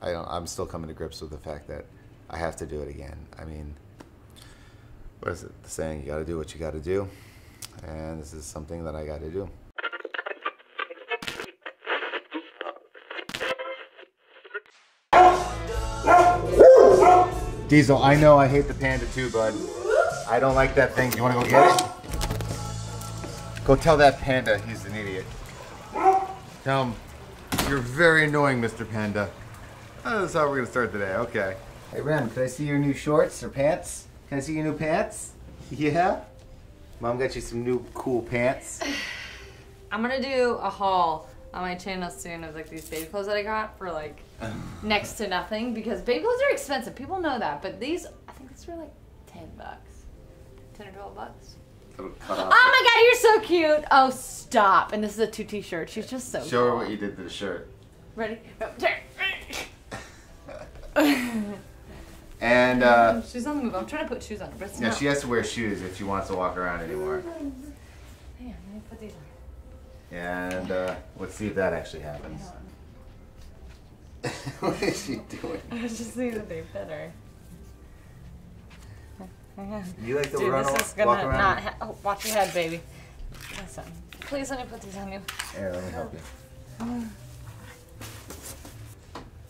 I'm still coming to grips with the fact that I have to do it again. I mean, what is it? The saying, you got to do what you got to do. And this is something that I got to do. Diesel, I know I hate the Panda too, bud. I don't like that thing. You want to go get it? Go tell that Panda he's an idiot. Tell him, you're very annoying, Mr. Panda. Oh, that's how we're going to start today. Okay. Hey, Ren, can I see your new shorts or pants? Can I see your new pants? Yeah? Mom got you some new cool pants. I'm going to do a haul on my channel soon of like these baby clothes that I got for like next to nothing, because baby clothes are expensive. People know that, but these, I think these were like 10 bucks. 10 or 12 bucks. Oh my god, you're so cute. Oh, stop. And this is a 2T shirt. She's just so Show her cool. what you did to the shirt. Ready? No, turn. And she's on the move. I'm trying to put shoes on her, but it's not. she has to wear shoes if she wants to walk around anymore. Hang on, let me put these on. And let's see if that actually happens. What is she doing? I was just seeing that they fit her. You like to Dude, run this is gonna walk around? not oh, watch your head, baby. Listen. Please let me put these on you. Here, let me help you.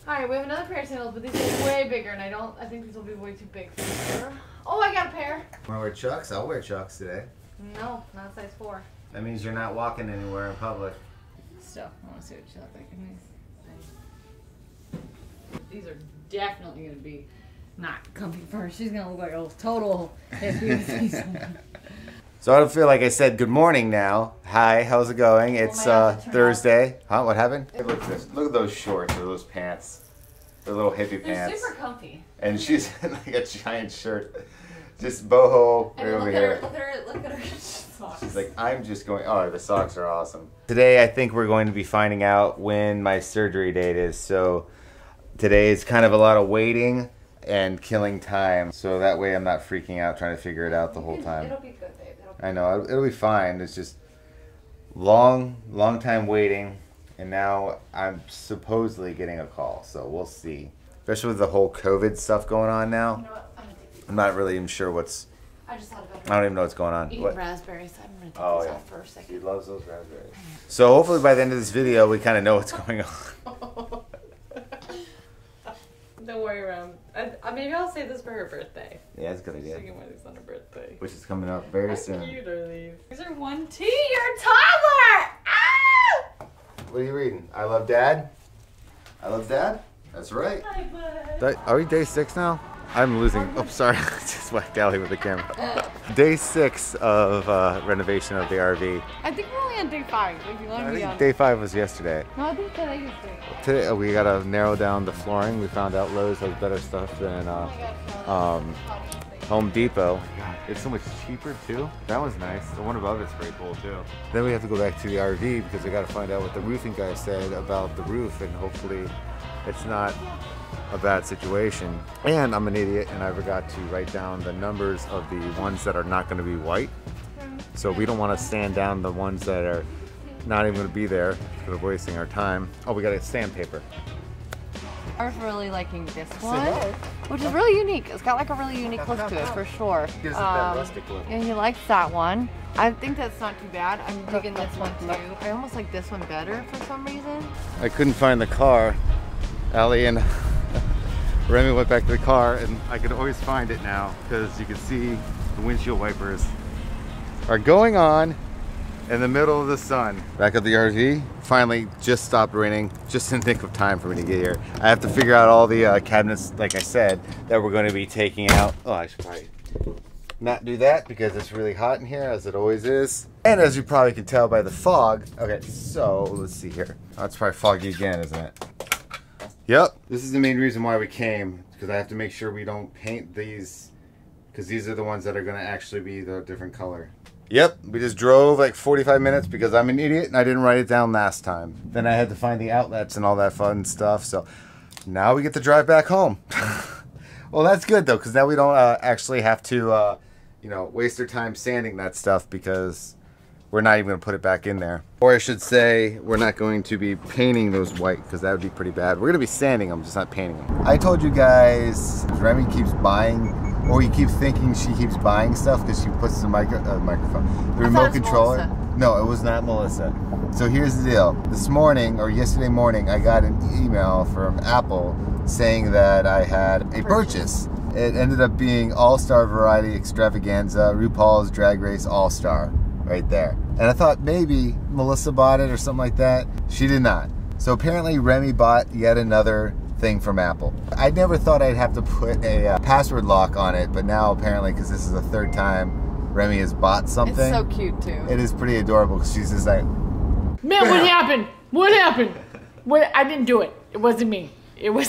Alright, we have another pair of sandals, but these are way bigger, and I think these will be way too big for me. Oh, I got a pair. Want to wear Chucks? I'll wear Chucks today. No, not size 4. That means you're not walking anywhere in public. Still, I want to see what she looks like in these. These are definitely going to be not comfy for her. She's going to look like a total hippie. So I don't feel like I said good morning now. Hi, how's it going? It's Thursday. Huh? What happened? Hey, look at this. Look at those shorts or those pants. They're little hippie They're pants. super comfy. And she's in like a giant shirt. Just boho right over here. Look at her socks. She's like, I'm just going, oh, the socks are awesome. Today I think we're going to be finding out when my surgery date is. So today is kind of a lot of waiting and killing time. So that way I'm not freaking out trying to figure it out the whole time. It'll be good, babe. I know, it'll be fine. It's just long time waiting. And now I'm supposedly getting a call. So we'll see. Especially with the whole COVID stuff going on now. You know what? I'm not really even sure what's... I just thought about it. I don't even know what's going on. Eating raspberries. I'm going to take these off for a second. She loves those raspberries. So hopefully by the end of this video, we kind of know what's going on. Don't worry, Ram. Maybe I'll save this for her birthday. Yeah, that's a good She idea. can wear these on her birthday. Which is coming up very How soon. cute are these? These are 1T. You're a toddler! Ah! What are you reading? I Love Dad? I Love Dad? That's right. Hi, bud. Are we day 6 now? I'm losing. Oh, sorry. I just whacked Allie with the camera. Day 6 of renovation of the RV. I think we're only on day 5. Like, you want I to be think on. day 5 was yesterday. No, I think today is day. Today we gotta narrow down the flooring. We found out Lowe's has better stuff than Home Depot. It's so much cheaper too. That was nice. The one above it's pretty cool too. Then we have to go back to the RV because we gotta find out what the roofing guy said about the roof, and hopefully it's not a bad situation. And I'm an idiot and I forgot to write down the numbers of the ones that are not going to be white. So we don't want to sand down the ones that are not even going to be there because we're wasting our time. Oh, we got a sandpaper. I was really liking this one, which is really unique. It's got like a really unique look to it for sure. Gives it that rustic look. Yeah, he likes that one. I think that's not too bad. I'm digging this one too. I almost like this one better for some reason. I couldn't find the car. Allie and Remy went back to the car, and I could always find it now because you can see the windshield wipers are going on in the middle of the sun. Back at the RV, finally just stopped raining, just in the nick of time for me to get here. I have to figure out all the cabinets, like I said, that we're going to be taking out. Oh, I should probably not do that because it's really hot in here, as it always is. And as you probably can tell by the fog. Okay, so let's see here. Oh, it's probably foggy again, isn't it? Yep, this is the main reason why we came, because I have to make sure we don't paint these, because these are the ones that are going to actually be the different color. Yep, we just drove like 45 minutes because I'm an idiot and I didn't write it down last time. Then I had to find the outlets and all that fun stuff, so now we get to drive back home. Well, that's good though, because now we don't actually have to, you know, waste our time sanding that stuff, because we're not even gonna put it back in there. Or I should say, we're not going to be painting those white because that would be pretty bad. We're gonna be sanding them, just not painting them. I told you guys, Remy keeps buying, or you keep thinking she keeps buying stuff because she puts the microphone, the remote controller. No, it was not Melissa. So here's the deal. This morning, or yesterday morning, I got an email from Apple saying that I had a purchase. It ended up being All-Star Variety Extravaganza, RuPaul's Drag Race All-Star, right there. And I thought maybe Melissa bought it or something like that. She did not. So apparently Remy bought yet another thing from Apple. I never thought I'd have to put a password lock on it, but now apparently, because this is the third time Remy has bought something. It's so cute too. It is pretty adorable because she's just like, man, what happened? What happened? What? I didn't do it. It wasn't me. It was.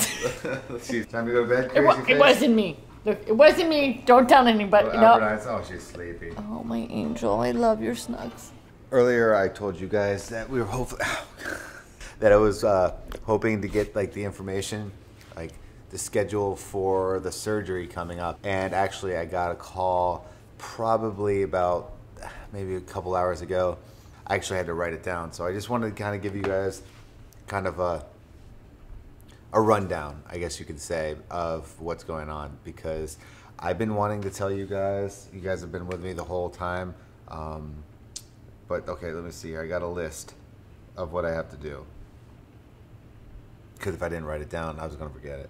Time to go to bed. It wasn't me. Look, it wasn't me. Don't tell anybody. No. Oh, she's sleepy. Oh, my angel. I love your snugs. Earlier, I told you guys that we were hopefully that I was hoping to get like the information, like the schedule for the surgery coming up. And actually, I got a call probably about maybe a couple hours ago. I actually had to write it down, so I just wanted to kind of give you guys kind of a rundown, I guess you could say, of what's going on, because I've been wanting to tell you guys. You guys have been with me the whole time. But okay, let me see here. I got a list of what I have to do, because if I didn't write it down, I was going to forget it.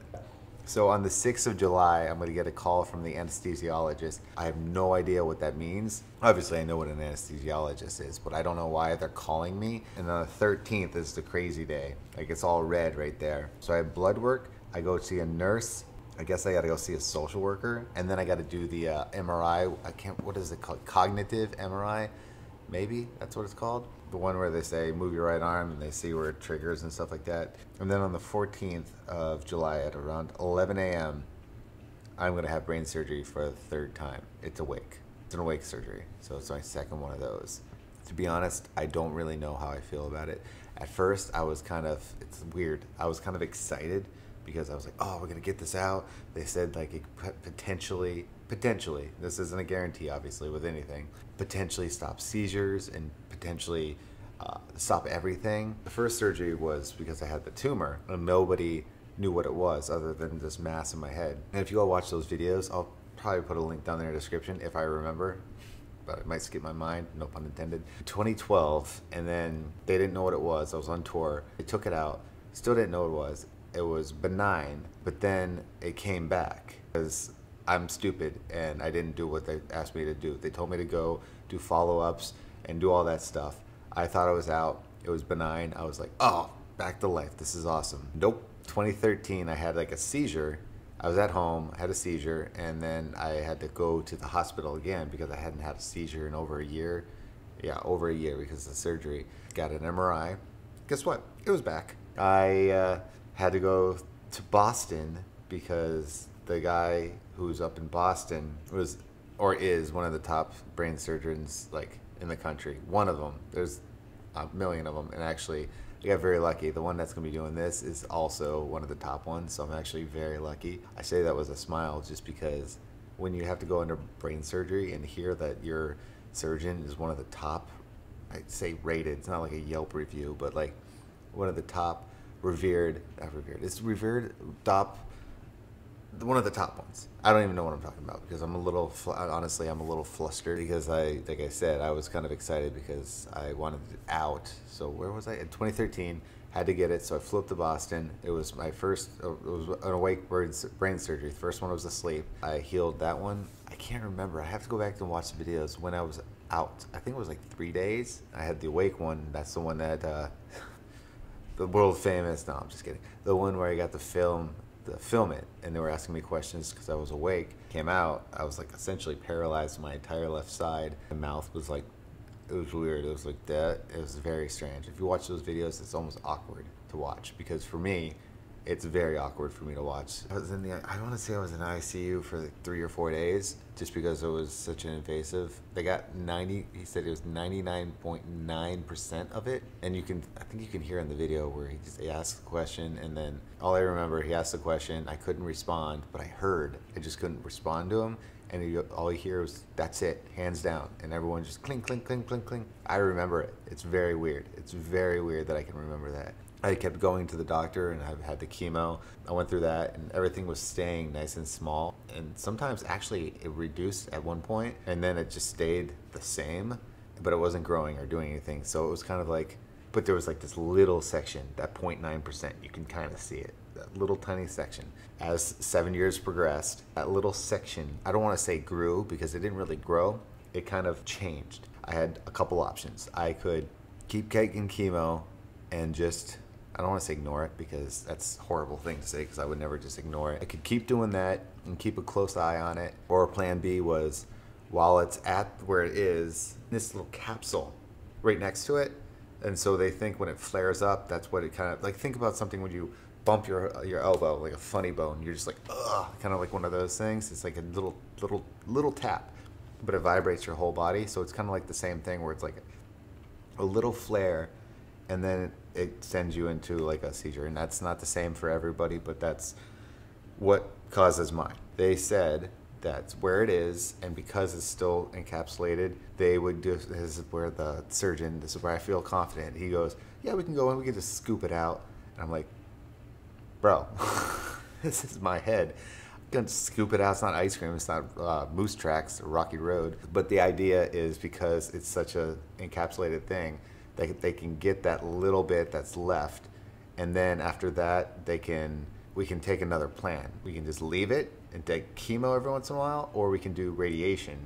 So on the 6th of July, I'm going to get a call from the anesthesiologist. I have no idea what that means. Obviously, I know what an anesthesiologist is, but I don't know why they're calling me. And on the 13th is the crazy day. Like, it's all red right there. So I have blood work. I go see a nurse. I guess I got to go see a social worker. And then I got to do the MRI. What is it called? Cognitive MRI? Maybe that's what it's called. The one where they say move your right arm and they see where it triggers and stuff like that. And then on the 14th of July at around 11 a.m., I'm going to have brain surgery for the third time. It's awake. It's an awake surgery. So it's my second one of those. To be honest, I don't really know how I feel about it. At first, I was kind of, it's weird. I was kind of excited because I was like, oh, we're going to get this out. They said like it potentially, this isn't a guarantee obviously with anything, potentially stop seizures and potentially stop everything. The first surgery was because I had the tumor and nobody knew what it was other than this mass in my head. And if you all watch those videos, I'll probably put a link down there in the description if I remember, but it might skip my mind, no pun intended. 2012, and then they didn't know what it was. I was on tour. They took it out, still didn't know what it was. It was benign, but then it came back because I'm stupid and I didn't do what they asked me to do. They told me to go do follow-ups and do all that stuff. I thought I was out. It was benign. I was like, oh, back to life. This is awesome. Nope. 2013, I had like a seizure. I was at home, I had a seizure, and then I had to go to the hospital again because I hadn't had a seizure in over a year. Yeah, over a year because of the surgery. Got an MRI. Guess what? It was back. I had to go to Boston because the guy who's up in Boston was, or is, one of the top brain surgeons like in the country. One of them. There's a million of them, and actually I got very lucky. The one that's going to be doing this is also one of the top ones, so I'm actually very lucky. I say that with a smile just because when you have to go under brain surgery and hear that your surgeon is one of the top, I'd say rated, it's not like a Yelp review, but like one of the top one of the top ones. I don't even know what I'm talking about because I'm a little, honestly, I'm a little flustered because like I said, I was kind of excited because I wanted it out. So where was I? In 2013, had to get it. So I flew up to Boston. It was my first, it was an awake brain surgery. The first one was asleep. I healed that one. I can't remember. I have to go back and watch the videos when I was out. I think it was like 3 days. I had the awake one. That's the one that, the world famous, no, I'm just kidding. The one where I got to film it, and they were asking me questions because I was awake. Came out, I was like essentially paralyzed my entire left side. My mouth was like, it was weird. It was like that. It was very strange. If you watch those videos, it's almost awkward to watch because for me, it's very awkward for me to watch. I was in the, I want to say I was in ICU for like 3 or 4 days just because it was such an invasive. They got 90, he said it was 99.9% of it. And you can, I think you can hear in the video where he asked the question, and then all I remember, he asked the question, I couldn't respond, but I heard, I just couldn't respond to him. and all you hear was, that's it, hands down. And everyone just clink, clink, clink, clink, clink. I remember it. It's very weird. It's very weird that I can remember that. I kept going to the doctor, and I've had the chemo. I went through that, and everything was staying nice and small. And sometimes actually it reduced at one point, and then it just stayed the same, but it wasn't growing or doing anything. So it was kind of like, but there was like this little section, that 0.9%, you can kind of see it, that little tiny section. As 7 years progressed, that little section, I don't want to say grew because it didn't really grow, it kind of changed. I had a couple options. I could keep taking chemo and just, I don't want to say ignore it because that's a horrible thing to say because I would never just ignore it. I could keep doing that and keep a close eye on it. Or plan B was, while it's at where it is, this little capsule right next to it. And so they think when it flares up, that's what it kind of, like think about something when you bump your elbow, like a funny bone, you're just like, ugh, kind of like one of those things. It's like a little tap, but it vibrates your whole body. So it's kind of like the same thing where it's like a little flare, and then it sends you into like a seizure. And that's not the same for everybody, but that's what causes mine. They said that's where it is, and because it's still encapsulated, they would do, this is where the surgeon, this is where I feel confident, he goes, yeah, we can go in, we can just scoop it out. And I'm like, bro, this is my head. I'm gonna scoop it out. It's not ice cream, it's not Moose Tracks or Rocky Road. But the idea is because it's such a encapsulated thing, they can get that little bit that's left, and then after that, we can take another plan. We can just leave it and take chemo every once in a while, or we can do radiation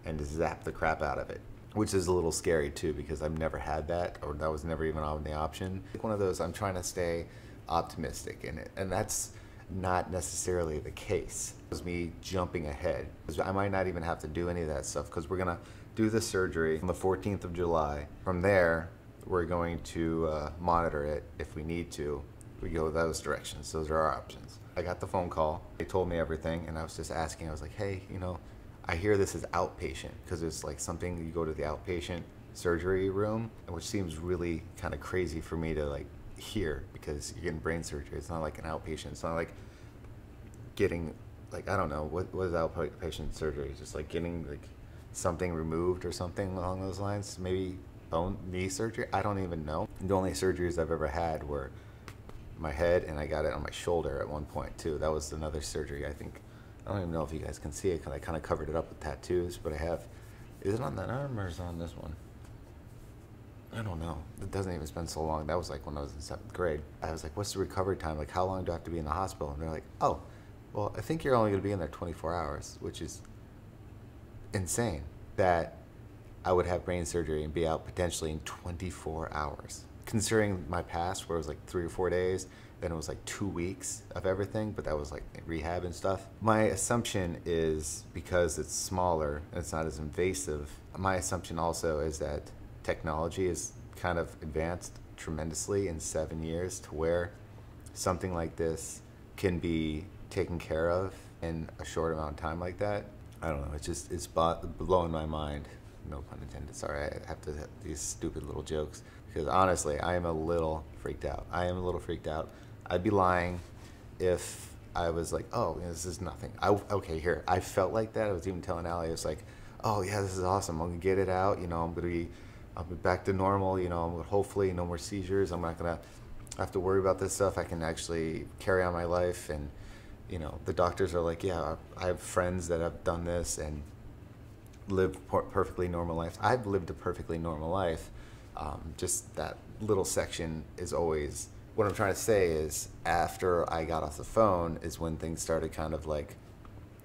and just zap the crap out of it, which is a little scary too because I've never had that, or that was never even on the option. One of those, I'm trying to stay optimistic in it, and that's not necessarily the case. It was me jumping ahead. I might not even have to do any of that stuff because we're gonna do the surgery on the 14th of July. From there, we're going to monitor it if we need to. We go those directions. Those are our options. I got the phone call. They told me everything, and I was just asking. I was like, hey, you know, I hear this is outpatient because it's like something you go to the outpatient surgery room, which seems really kind of crazy for me to like hear because you're getting brain surgery. It's not like an outpatient. It's not like getting like, I don't know, what is outpatient surgery? It's just like getting like something removed or something along those lines. Maybe knee surgery. I don't even know. The only surgeries I've ever had were my head, and I got it on my shoulder at one point too. That was another surgery. I think, I don't even know if you guys can see it because I kind of covered it up with tattoos, but I have, is it on that arm or is it on this one? I don't know. It doesn't even spend so long. That was like when I was in 7th grade. I was like, what's the recovery time? Like, how long do I have to be in the hospital? And they're like, oh, well, I think you're only going to be in there 24 hours, which is insane that I would have brain surgery and be out potentially in 24 hours. Considering my past, where it was like 3 or 4 days, then it was like 2 weeks of everything, but that was like rehab and stuff. My assumption is because it's smaller and it's not as invasive, my assumption also is that technology is kind of advanced tremendously in 7 years to where something like this can be taken care of in a short amount of time like that. I don't know, it's blowing my mind. No pun intended. Sorry, I have to have these stupid little jokes because honestly, I am a little freaked out. I'd be lying if I was like, oh, this is nothing. Okay, here. I felt like that. I was even telling Allie, I was like, oh yeah, this is awesome. I'm gonna get it out. You know, I'll be back to normal. You know, hopefully no more seizures. I'm not gonna have to worry about this stuff. I can actually carry on my life. And you know, the doctors are like, yeah, I have friends that have done this and lived perfectly normal life. I've lived a perfectly normal life. Just that little section is always, what I'm trying to say is after I got off the phone is when things started kind of like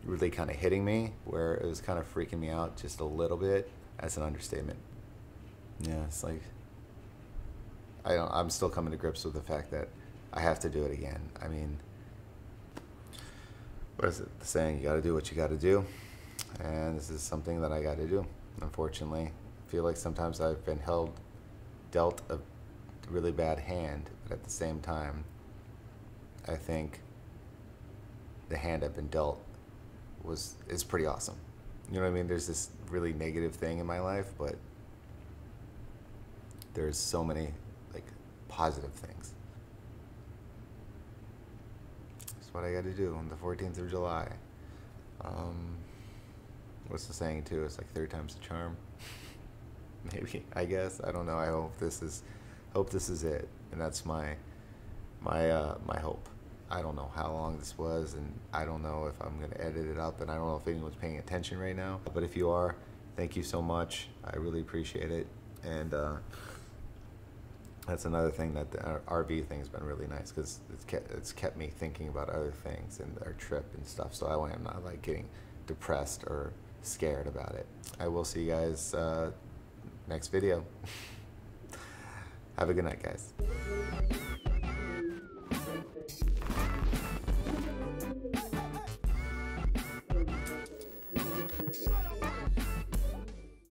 really kind of hitting me, where it was kind of freaking me out just a little bit. That's an understatement. Yeah, it's like, I'm still coming to grips with the fact that I have to do it again. I mean, what is it, the saying, you gotta do what you gotta do. And this is something that I got to do, unfortunately. I feel like sometimes I've been dealt a really bad hand, but at the same time, I think the hand I've been dealt is pretty awesome. You know what I mean? There's this really negative thing in my life, but there's so many like positive things. That's what I got to do on the 14th of July. what's the saying too? It's like 3rd time's the charm. Maybe, I guess. I don't know. I hope this is it, and that's my hope. I don't know how long this was, and I don't know if I'm gonna edit it up, and I don't know if anyone's paying attention right now. But if you are, thank you so much. I really appreciate it, and that's another thing, that the RV thing's been really nice, because it's kept me thinking about other things and our trip and stuff. So I'm not like getting depressed or scared about it. I will see you guys next video. Have a good night, guys.